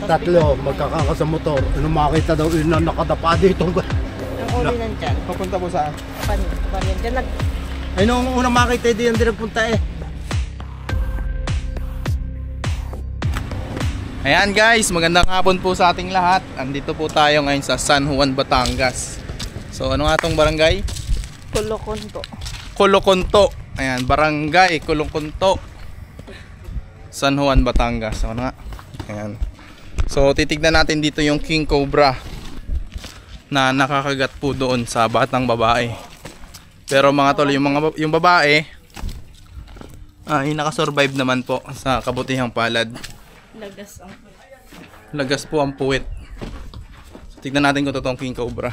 Tatlo, magkakaka sa motor. Ano makita daw yun na nakadapa dito. Ang uli nandyan. Papunta po saan? Yan dyan nag... Ay, nung unang makita, di yan din nagpunta eh. Ayan guys, magandang hapon po sa ating lahat. Andito po tayo ngayon sa San Juan, Batangas. So ano nga tong barangay? Kolokonto. Kolokonto. Ayan, barangay Kolokonto, San Juan, Batangas. So ano nga? Ayan. So titignan natin dito yung king cobra na nakakagat po doon sa batang babae. Pero mga tol, yung babae ay nakasurvive naman po sa kabutihang palad. Lagas po ang puwit. So, tignan natin kung totoong king cobra.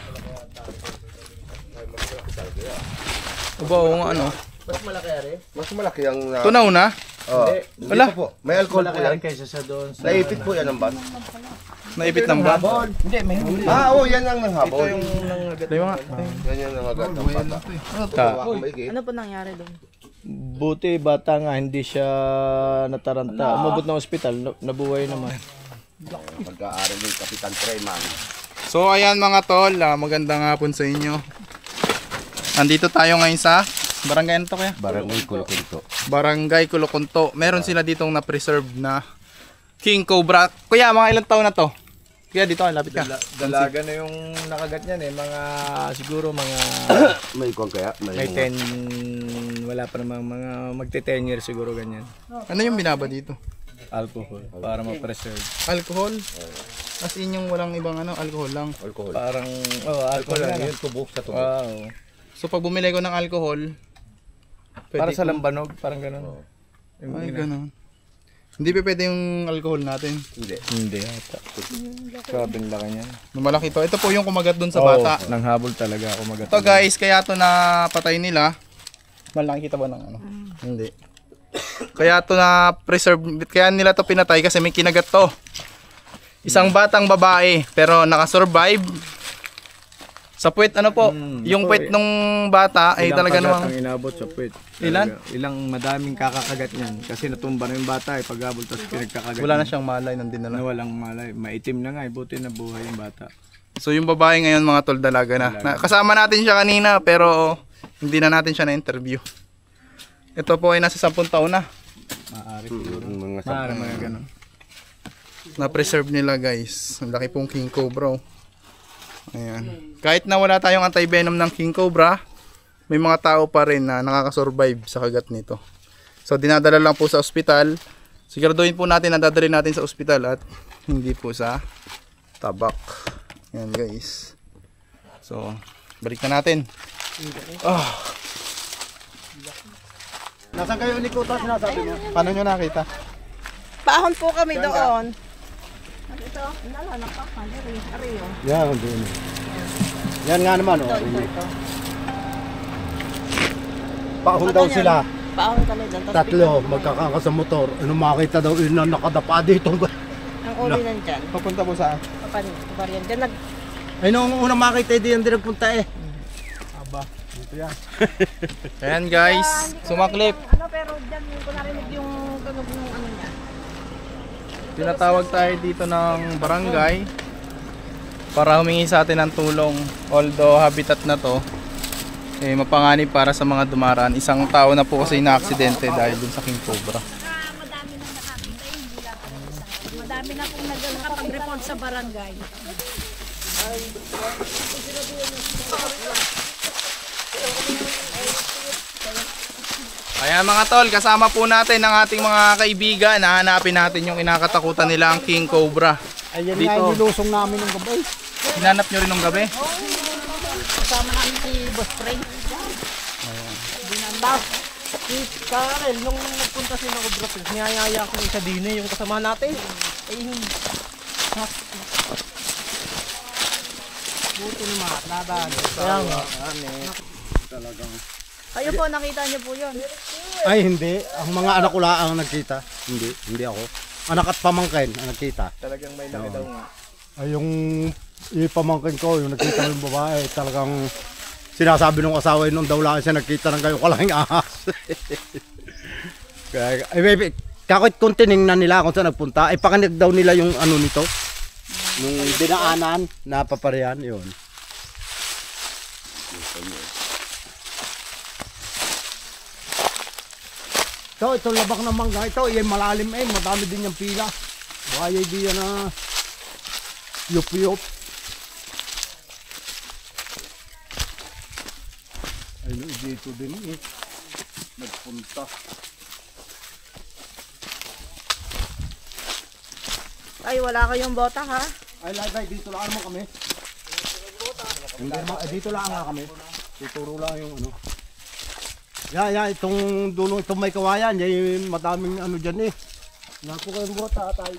Aba, oo nga ano. Mas malaki ari? Mas malaki ang... Tunaw na? Wala po. May alcohol po yan. Kaysa sa doon. Naipit po yan ang ban. Naipit ng ba? Hindi, may huli. Oo, yan ang nanghabol. Ito yung nga. Yan yung nangagat ng bata. Ano po nangyari doon? Buti bata nga hindi siya nataranta. Umabot ng ospital, nabuhay naman. Pagka-aaral yung Kapitan Treman. So ayan mga tol, magandang hapon sa inyo. Andito tayo ngayon sa barangay ano to kaya? Barangay Kolokonto. Barangay Kolokonto. Meron sila ditong na-preserve na king cobra. Kuya, mga ilang taon na to? Kuya, dito lapit ka. Dalaga na yung nakagat niyan eh, mga siguro mga May kwan kaya? may 10, wala pa namang mga magte-10 years siguro ganyan. Ano yung binaba dito? Alcohol para ma-preserve. Alcohol? As in yung walang ibang ano, alcohol lang. Alcohol. Parang alcohol lang lang. yun, tubo sa tubo. Wow. So pag bumili ko ng alcohol, Para pwede sa ko- lambanog, parang gano'n. Ay, ganun. Hindi pa pwede yung alcohol natin. Hindi. Hindi yata. Grabing laki niyan. Malaki to. Ito po yung kumagat dun sa bata. Nang habol talaga ako magat. Ito guys, kaya to na patay nila. Malaki kita ba ng ano? Hindi. Kaya to na preserve, kaya nila to pinatay kasi may kinagat to. Isang batang babae pero nakasurvive. Sa puwet ano po, yung puwet nung bata ay talaga namang ang inabot sa puwet. Ilan? Talaga. Ilang madaming kakakagat niyan kasi natumba na yung bata eh paghabol tapos pinagkakagat. wala na siyang malay nandun na na lang. walang malay. Maitim na nga eh, buti na buhay yung bata. So yung babae ngayon mga tol dalaga na. Kasama natin siya kanina pero hindi na natin siya na-interview. Ito po ay nasa 10 taon na. Maaari siguro. Mga Maaari mga ganun. Na-preserve nila guys. Ang laki pong king cobra. Ayan. Kahit na wala tayong anti-venom ng king cobra, may mga tao pa rin na nakakasurvive sa kagat nito. So dinadala lang po sa ospital. Siguraduhin po natin na dadalhin natin sa ospital at hindi po sa tabak. Ayan guys. So balik na natin. Nasaan kayo unikutan sinasabi mo? Paano nyo nakita? Paahon po kami doon. Ito, nalanak pa. Ariyo. Yan, doon. Yan nga naman, oh. Ito. Paahon daw sila. Paahon kami doon. Tapos Tatlo, magkakaka sa motor. Ano makita daw yun na nakadapa dito. ang uli nandyan. Papunta po saan? Yan dyan nag... Ay, nung unang makita, di yan din nagpunta eh. Ayan guys, sumaklip. Ano pero dyan ko narinig yung tunog ng ano niya. Tinatawag tayo dito ng barangay para humingi sa atin ng tulong. Although habitat na to eh mapanganib para sa mga dumaraan. Isang tao na po kasi na-aksidente dahil dun sa king cobra. Madami na nakakita, hindi lang ako isa. Madami na pong nakapag-report sa barangay. Ayan mga tol, kasama po natin ang ating mga kaibigan. Hahanapin natin yung kinakatakutan nila ang king cobra. Ayan Dito. nga yung nilusong namin ng gabay. Hinanap nyo rin ng gabi? Kasama namin si Boss Fred. Tapos, si Karel, nung nagpunta sila ko bro, niyayaya ko isa din yung kasama natin. Ay, buto ni Mat, nadaan. Kaya nga. Kayo po, nakita niyo po yun. Ay, hindi. Ang mga anak ko lang ang nagkita. Hindi ako. Anak at pamangkin ang nagkita. Talagang may laki daw nga. Ay, yung pamangkin ko, yung nagkita ng babae, talagang sinasabi nung asawa nung daw lang siya nagkita ng kayo kalaking ahas. Kaya, ay, baby, kakit kung tinignan nila kung saan nagpunta, ay pakinig daw nila yung ano nito, Nung dinaanan, napaparehan, yun. Ito labak ng mangga. Ito, yung malalim madami din yung pila. Baka di yan na yup-yup. Ayun, dito din nagpunta. Ay, wala kayong bota ha? Ay, lagay, dito lang mo kami. Hindi, dito lang nga kami. Tuturo lang yung ano. Yan, itong dulo, itong may kawayan, yan madaming ano dyan Naku kayong bota, tay.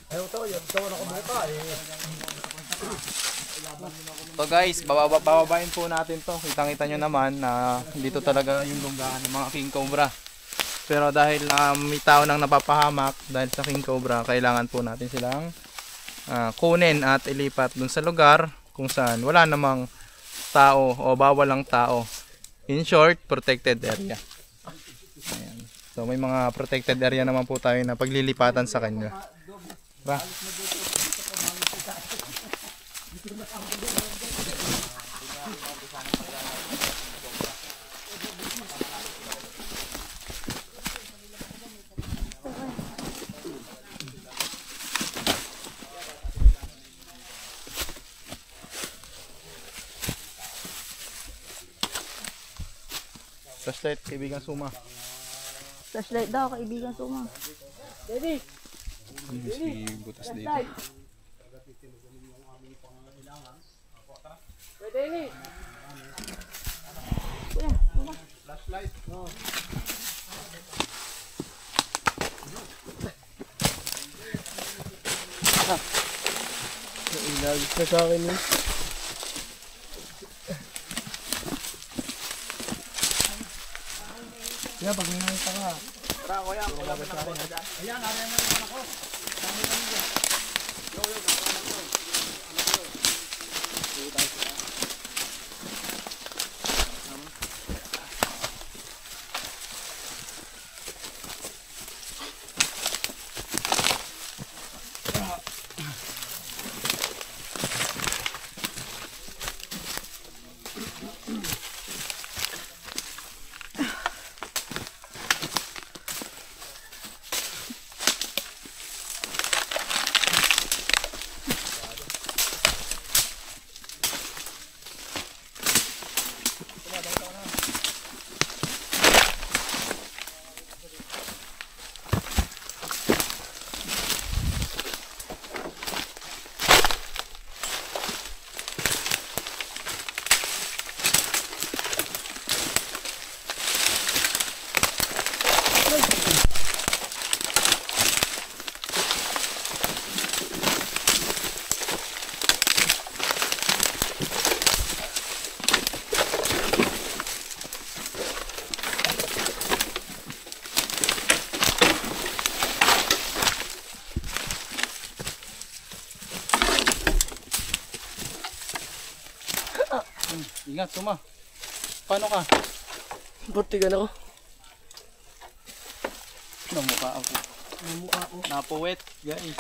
Ayaw to, yan, ito na kumuha So guys, bababain po natin to. Kitang-kita nyo naman na dito talaga yung lunggahan ng mga king cobra. Pero dahil may tao nang napapahamak dahil sa king cobra, kailangan po natin silang kunin at ilipat dun sa lugar kung saan wala namang tao o bawal ang tao. In short, protected area. Ayan. So may mga protected area naman po tayo na paglilipatan sa kanya. Ba? Flashlight, kaibigan Suma. Flashlight daw, kaibigan Suma. Daddy! Si butas dito. Pwede ni! Kuya, Suma. Flashlight. Inagis na sa akin yun. Kaya pag may nakita ka. Ingat, Suma. Paano ka? Burtigan ako. Namukha ako. Napuwet, guys.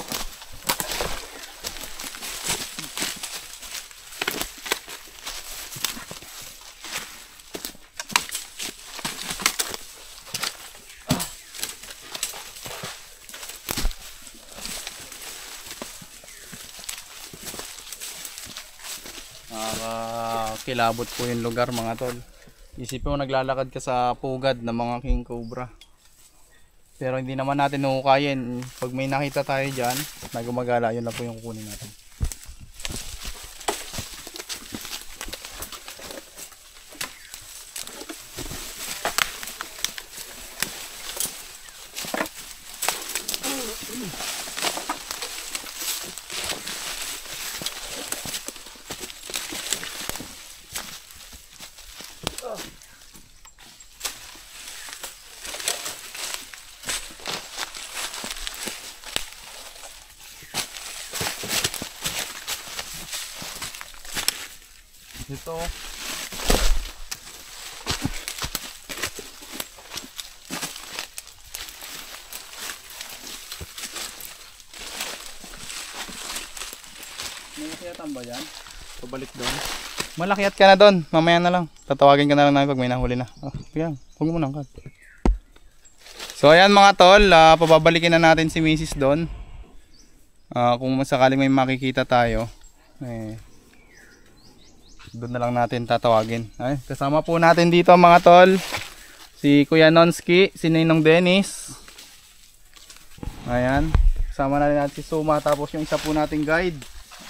Kilabot po yung lugar mga tol. Isipin mo naglalakad ka sa pugad ng mga king cobra. Pero hindi naman natin huhukayin. Pag may nakita tayo dyan na gumagala, yun lang po yung kukunin natin. Ito. May nakyatan ba yan? Pabalik doon. Malakyat ka na doon. Mamaya na lang. Tatawagin ka na lang namin pag may nahuli na. Yan. Huwag mo nang kat. So ayan mga tol. Pababalikin na natin si Mrs. doon. Kung sakaling may makikita tayo. Doon na lang natin tatawagin. Ay, kasama po natin dito mga tol. Si Kuya Nonski. Si Ninong Dennis. Ayan. Kasama na rin natin si Suma. Tapos yung isa po nating guide.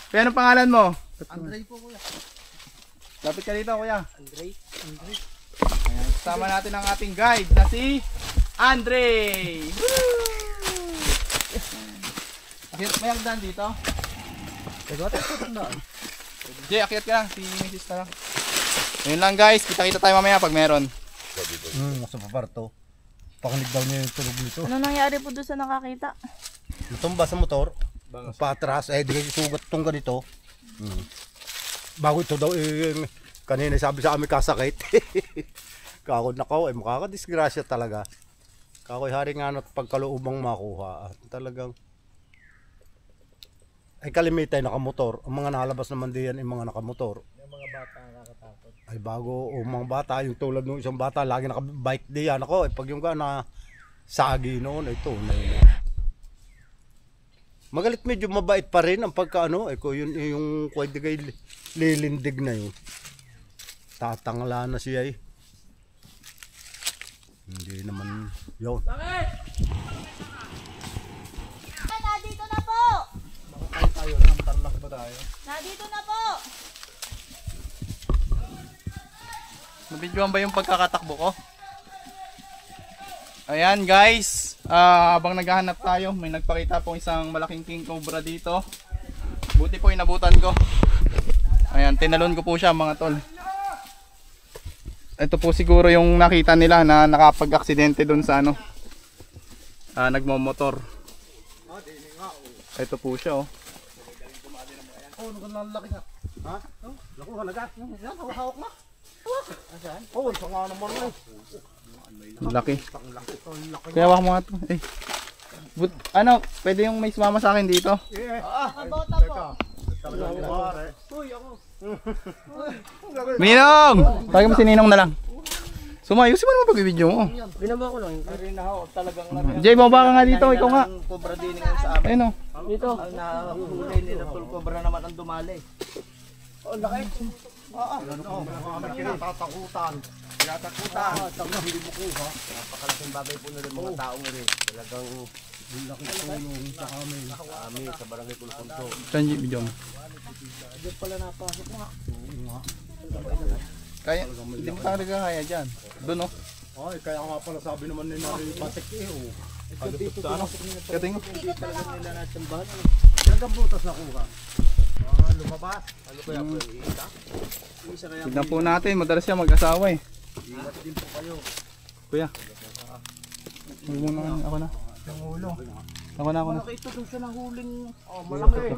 Kaya anong pangalan mo? Andre po kuya. Lapit ka dito kuya. Andre. Ayan, kasama natin ang ating guide na si Andre. Akyat may hagdan dito. Jay, akyat ka lang. Si Mrs. na lang. Ayun lang guys. Kita-kita tayo mamaya pag meron. Nasa paparto. Pakinig daw niya yung tulog nito. Ano nangyari po doon sa nakakita? Natumba sa motor. Patras. Di kayo sugat itong ganito. Bago ito daw kanina sabi sa amin kasakit. Kako nakaw makakadisgrasya talaga. Kako'y haring nga at pagkaloobang makuha. Talagang kalimitay nakamotor. Ang mga nalabas naman diyan ay mga nakamotor. Yung mga bata nakakatakot. Ay bago mga bata yung tulad ng isang bata lagi nakabike diyan ako. Pag yung na sagi noon ito magalit medyo mabait pa rin ang pagkaano yun yung pwede kay lilindig na yun. Tatangala na siya Hindi naman yun. Nandito na po! Tayo ng tarlak ba tayo? Nandito na po! Nabidyoan ba yung pagkakatakbo ko? Ayan guys, habang naghahanap tayo, may nagpakita po isang malaking king cobra dito. Buti po inabutan ko. Ayan, tinalon ko po siya mga tol. Ito po siguro yung nakita nila na nakapag-aksidente dun sa nagmomotor. Ito po siya Laki nga. Ha? Naku, halaga. Yan, hawak na. Asan? Sa nga naman Laki. Kaya wak mo nga ito. Pwede yung may sumama sa akin dito? Nakabota po. Uy, ako. Ninong! Tawagin mo si Ninong na lang. Sumayusin mo naman pag-video mo. Binaba ko lang. Kasi talagang Jay, baba ka nga dito. Ikaw nga. cobra din nga sa amin. Ayun o. Dito. Ang nahuli nila tol cobra naman ang dumali. Tatakutan. Hindi mo kuha. Napakalaking bagay po na rin mga taong rin. Talagang laki tulong sa amin. Sa barangay Pulpunto. Saan yung video mo? Diyan pala napasok nga. Kaya, hindi mo talaga kaya dyan. Doon o. Kaya nga pala sabi naman nila patik Kating mo. Talagang nila natsambahan. Hanggang butas na kuha. Lumabas. Ano kaya po yung isa? Tignan po natin. Madalas siya mag-asawa eh. Ingat din po kayo. Kuya. Huwag mo na. Ako na. Ako na. Ito doon siya nahuling Malaki.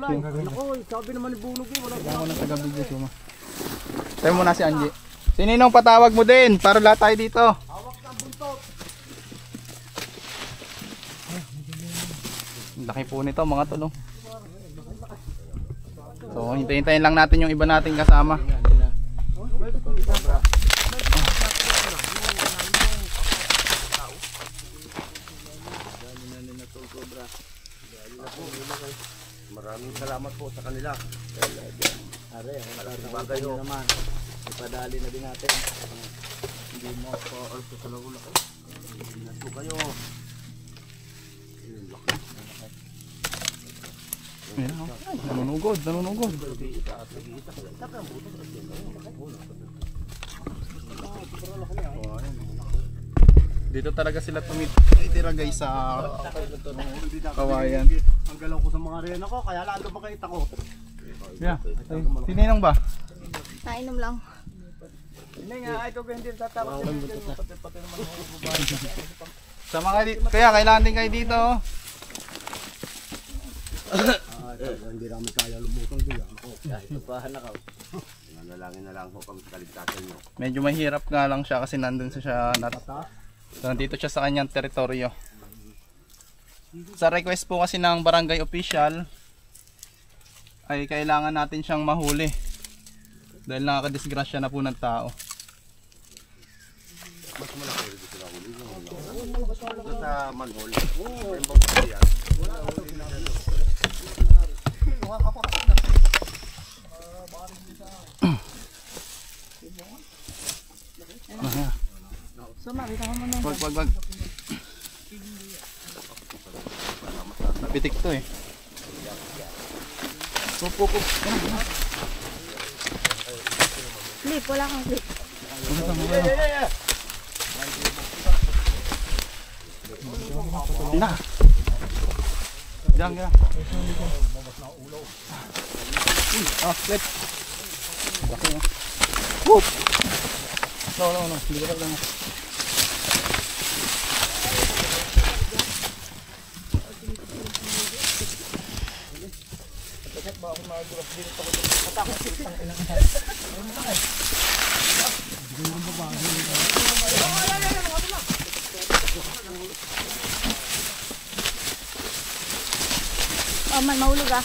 Ako, sabi naman ni Bunog wala Ako na taga-video suma. Tayo muna si Angie. Si Ninong patawag mo din para lahat tayo dito. Laki po nito mga tulong. So hintayin lang natin yung iba nating kasama. Maraming salamat po sa kanila. Malaking bagay naman. Ipadali na din natin. Hindi mo po also sa lagulak. Ingat po kayo. Nanunugod. Dito talaga sila tumitira guys sa kawayan. Ang galaw ko sa mga rena ko, kaya lalo makita ko. Yeah. Si Ninong ba? Nainom lang. Hindi nga, ito ko hindi tatawag. Sama kayo dito. Kaya kailangan din kayo dito. Hindi namin kaya lumutang diyan. Ito pa na ka. Nanalangin na lang po kami sa kaligtasan nyo. Medyo mahirap nga lang siya kasi nandun siya nandito siya sa kanyang teritoryo. Sa request po kasi ng barangay official, ay kailangan natin siyang mahuli. Dahil nakakadisgrasya na po ng tao. Sa manhole. Wag. Napitik to eh. Pup. Clip, wala kang clip. Na. Diyan. Clip. Whoop. No. Hindi ko lang. Oh, man, mahulog ah.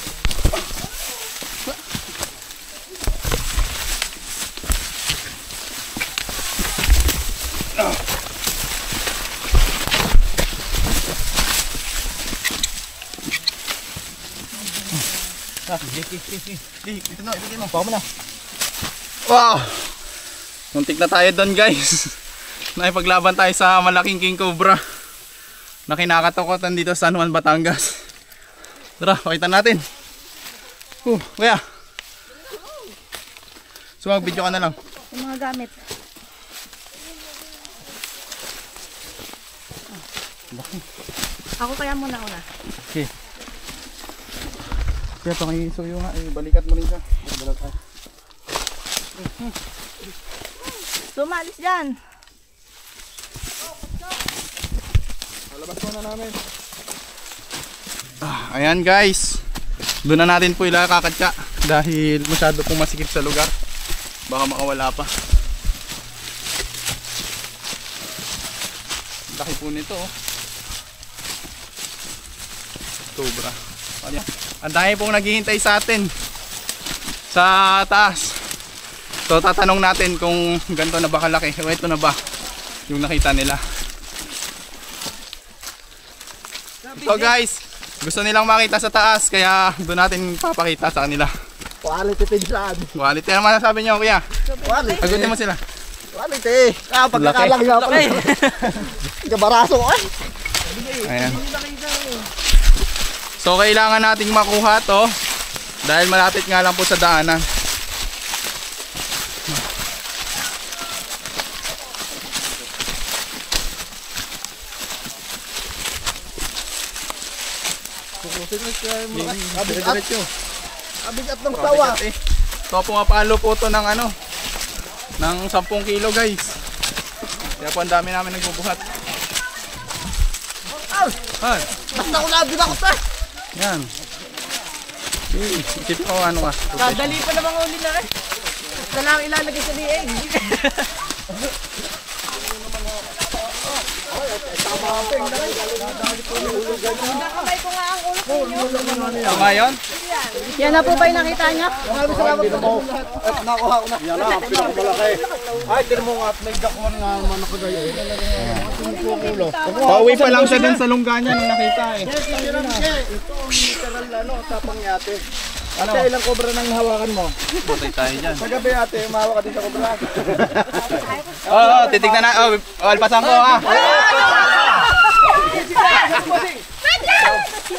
Ito na. Bawa mo na. Wow! Muntik na tayo doon, guys. Nakipaglaban tayo sa malaking king cobra na kinakatakutan dito sa San Juan, Batangas. Tara, pakita natin. Kuya. So mag-video ka na lang. Yung mga gamit. Ako kaya muna una. Okay. Kaya pakisuyo nga, balikat mo rin siya. Sumalis dyan. Labas muna namin. Ayan guys. Doon na natin po kakatsa dahil masyado pong masikip sa lugar. Baka makawala pa. Laki po nito oh. Cobra. Ayan. Ang dami pong naghihintay sa atin sa taas. So tatanong natin kung ganito na ba kalaki o ito na ba yung nakita nila. So guys, gusto nilang makita sa taas kaya doon natin papakita sa kanila. Quality pinsan. Quality naman sabi niyo kuya. Quality. Sagutin mo sila. Quality. Pagkakalang nga pala. Gabaraso ko eh. Ayan. So kailangan nating makuha to dahil malapit nga lang po sa daanan. Abigat ng tawa. So pumapalo po to ng ano ng 10 kilo guys. Kaya po ang dami namin nagbubuhat. Basta ko nabig ako ta. Yan. Isipin ko ano ka. Dadali pa namang uli na eh. Basta lang ilalagay sa liig. Kamay ko nga ang ulo ko. So ngayon, Yan na po ba yung nakita niya? Nakuha ko na. Yan na, pinakamalaki. Ay, tira mo nga at may dakwan nga naman nakagaya. pauwi pa lang siya dun sa lungga niya nung nakita eh. Ito literal tapang yate. Ate, ilang kobra nang hawakan mo? Butay tayo dyan. Sa gabi ate, umawa ka din sa kobra. Oo, titignan na. Alpasan ko ha.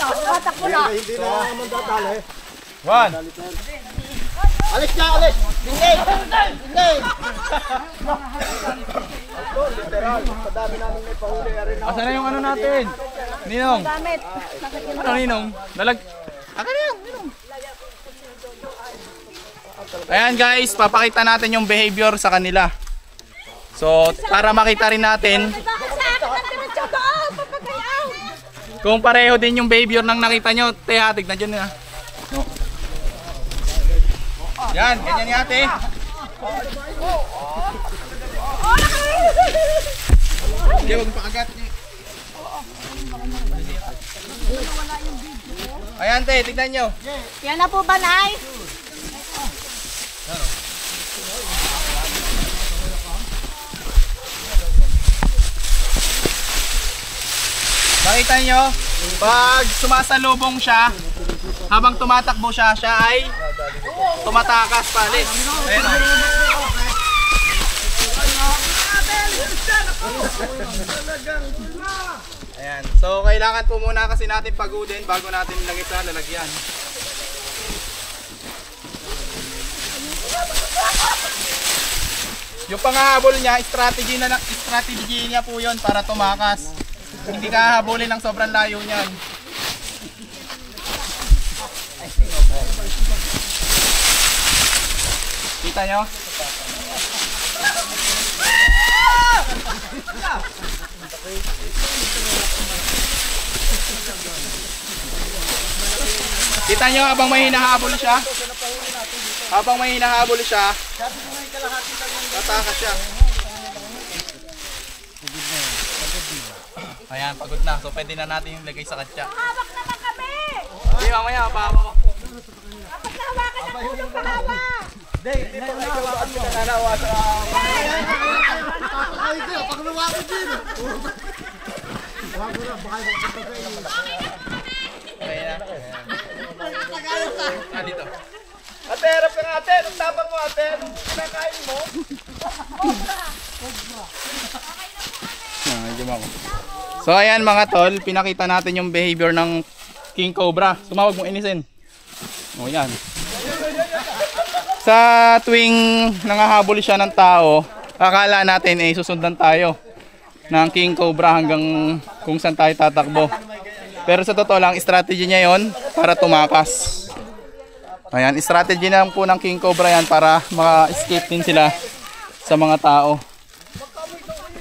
Tatakbo na. Hindi na naman tatali. 1. Alis ka, alis! Hindi! Hindi! Literal, padami namin may pahuli rin ako. Asan na yung ano natin? Ninong. Gamit. Ano Ninong? Dalag. Akin na yan, Ninong. Ayan guys, papakita natin yung behavior sa kanila. So, para makita rin natin kung pareho din yung behavior ng nakita nyo. Teha, tignan dyan na. Yan, ganyan ni ate. Hindi, huwag pakagat. Ayan, te, tignan nyo. Yan na po ba, Nay? Nakita nyo, pag sumasalubong siya, habang tumatakbo siya, siya ay tumatakas palis. Ayan, ayan. So, kailangan po muna kasi natin pagudin bago natin ilagay sa lalagyan. Yung panghahabol niya, strategy niya po yun para tumakas. Hindi ka habulin ng sobrang layo niyan. Kita nyo? Kita nyo habang may hinahabol siya? Habang may hinahabol siya, tatakas siya. Ayan, pagod na. So pwede na natin yung lagay sa katsa. Hawak naman kami! Hindi, mamaya, baka ko. Dapat nahawakan ng ulong kahawa! Hindi pa kayo hawakan mo. Nanawa sa... Ayan. Ah, dito. Ate, harap ka nga ate. Anong tapang mo ate? Anong kinakain mo? So ayan mga tol, pinakita natin yung behavior ng King Cobra. Sumawag mo inisin. O yan. Sa tuwing nangahabol siya ng tao, akala natin eh susundan tayo ng King Cobra hanggang kung saan tayo tatakbo. Pero sa totoo lang, strategy niya yon para tumakas. Ayan, strategy na lang po ng King Cobra yan para maka-escape din sila sa mga tao.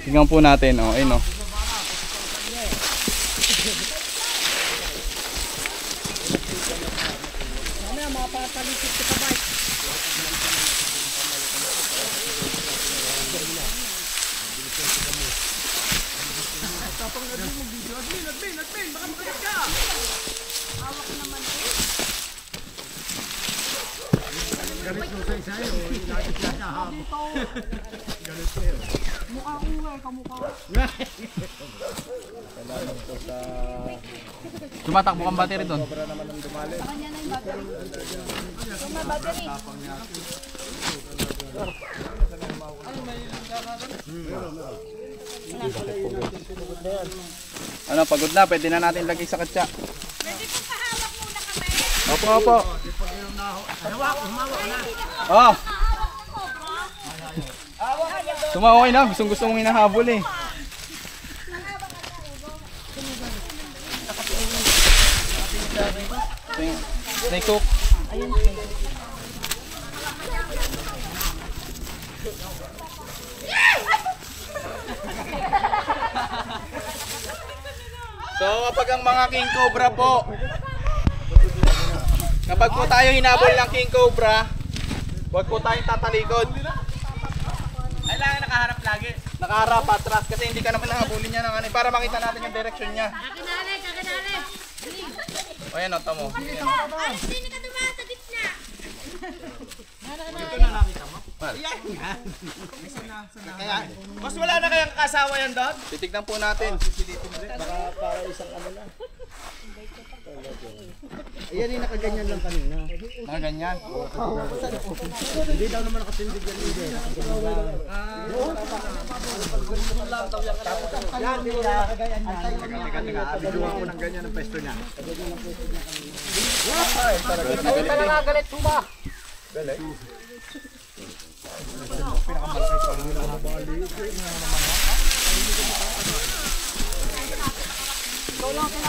Tingnan po natin, oh, ayun oh. Tumatakbo kang battery doon. Ano, pagod na, pwede na natin lagay sa katsa. Pwede po pahawak muna kami! Opo, opo. Oh. Tumawag na, gusto mong hinahabol eh. Snake hook. So kapag ang mga King Cobra po, kapag po tayo hinabol ng King Cobra, huwag po tayong tatalikod. Kailangan nakaharap lagi. Nakaharap atras kasi hindi ka naman nahabulin niya ng ano, para makita natin yung direction niya. Kakinali! Kakinali! O yan o, tamo. Ay, hindi ka dumaan sa gitna! Mas wala na kayang kasawa yan doon? Titignan po natin. Ayan yung nakaganyan lang kanina. Mga ganyan. Hindi daw naman nakatindig yan hindi. Yan, di ba? Teka. Ko ng ganyan ang pesto niya. Ay, talaga galit po ba?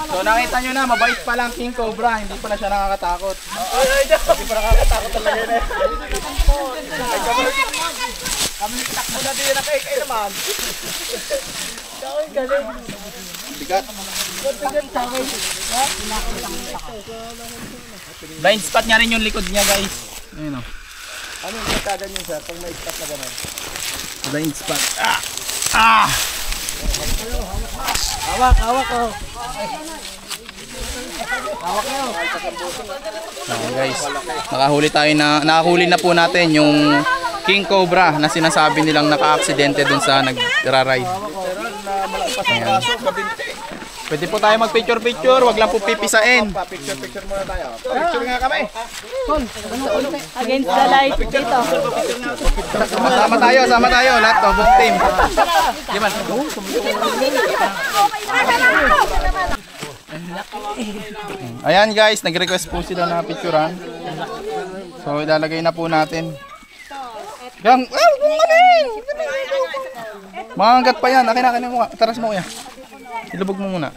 So nakita nyo na, mabait pa lang King Cobra, hindi pala siya nakakatakot. Hindi pa nakakatakot talaga yun eh. Kami takbo na din na kay naman. Bigat. Blind spot niya rin yung likod niya guys. Ayun o. Ano yung nagkaganyan sir pag may spot na gano'n? Blind spot. Ah! Ah! Hawak, hawak oh. Ayan, guys, nakahuli na po natin yung king cobra na sinasabi nilang naka-aksidente dun sa nagra-ride. Ayan. Pwede po tayo mag-picture-picture, wag lang po pipisain. Picture muna tayo. Picture nga kami. Against the light dito. Sama tayo, lahat to, book team. Diba? Ayan guys, nag-request po sila na picturean. So ilalagay na po natin. Gang, mangat pa yan, akin mo, taras mo kuya. Ilubog mo muna.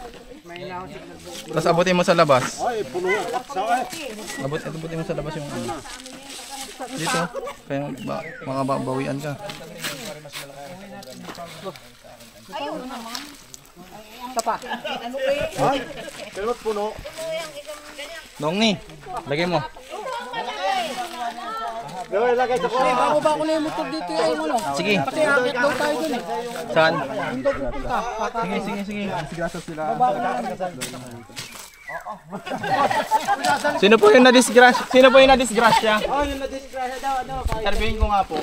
Tapos abutin mo sa labas. Abutin mo sa labas yung ano. Dito, kaya makabawian ka. Nongni, lagay mo. Bababa ko na yung motor dito yung ano. Sige. Pati akit daw tayo dun eh. Saan? Yung daw pupunta. Sige. Sino po yung na-disgrasya? Oh, yung na-disgrasya daw, ano. Interviewin ko nga po.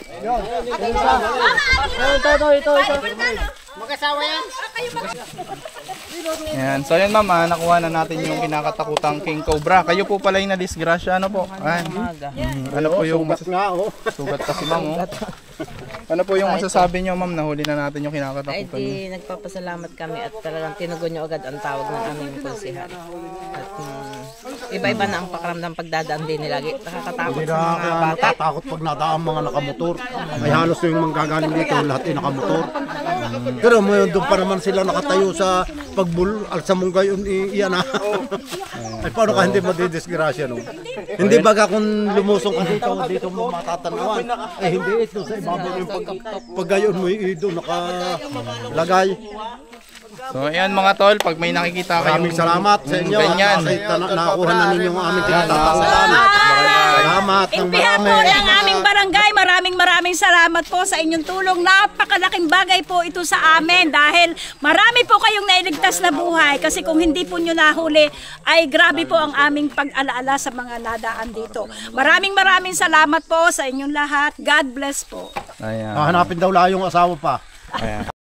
Ito. Mag-asawa yan? Ayan. So yun ma'am, nakuha na natin yung kinakatakutang king cobra. Kayo po pala yung na-disgrasya. Ano po? Ano po yung sugat kasi ma'am? Ano po yung masasabi nyo ma'am? Nahuli na natin yung Ay kinakatakutan nyo. di nagpapasalamat kami at talagang tinugon nyo agad ang tawag ng aming konsihan. At iba-iba na ang pakiramdam pagdadaan din nila. Nakakatakot Hindi sa mga bata. nakakatakot pag nadaan mga nakamotor. May halos yung manggagaling dito, lahat ay nakamotor. Pero doon pa naman sila nakatayo sa pagbul al sa munggay iyan na. Ay paano ka hindi madidisgrasya no? Hindi baga kung lumusong ka dito mo matatanawan. Eh hindi ito sa ibabaw yung paggayon mo doon nakalagay. So ayan mga tol, pag may nakikita kayong Maraming salamat sa inyo. ganyan. Nakuha na ninyo ang aming tinatatakutan. Salamat ng Impihan marami. po ang aming barangay. Maraming salamat po sa inyong tulong. Napakalaking bagay po ito sa amin dahil marami po kayong nailigtas na buhay kasi kung hindi po nyo nahuli ay grabe po ang aming pag-alaala sa mga nadaan dito. Maraming salamat po sa inyong lahat. God bless po. Ayan. Hahanapin daw lang yung asawa pa. Ayan.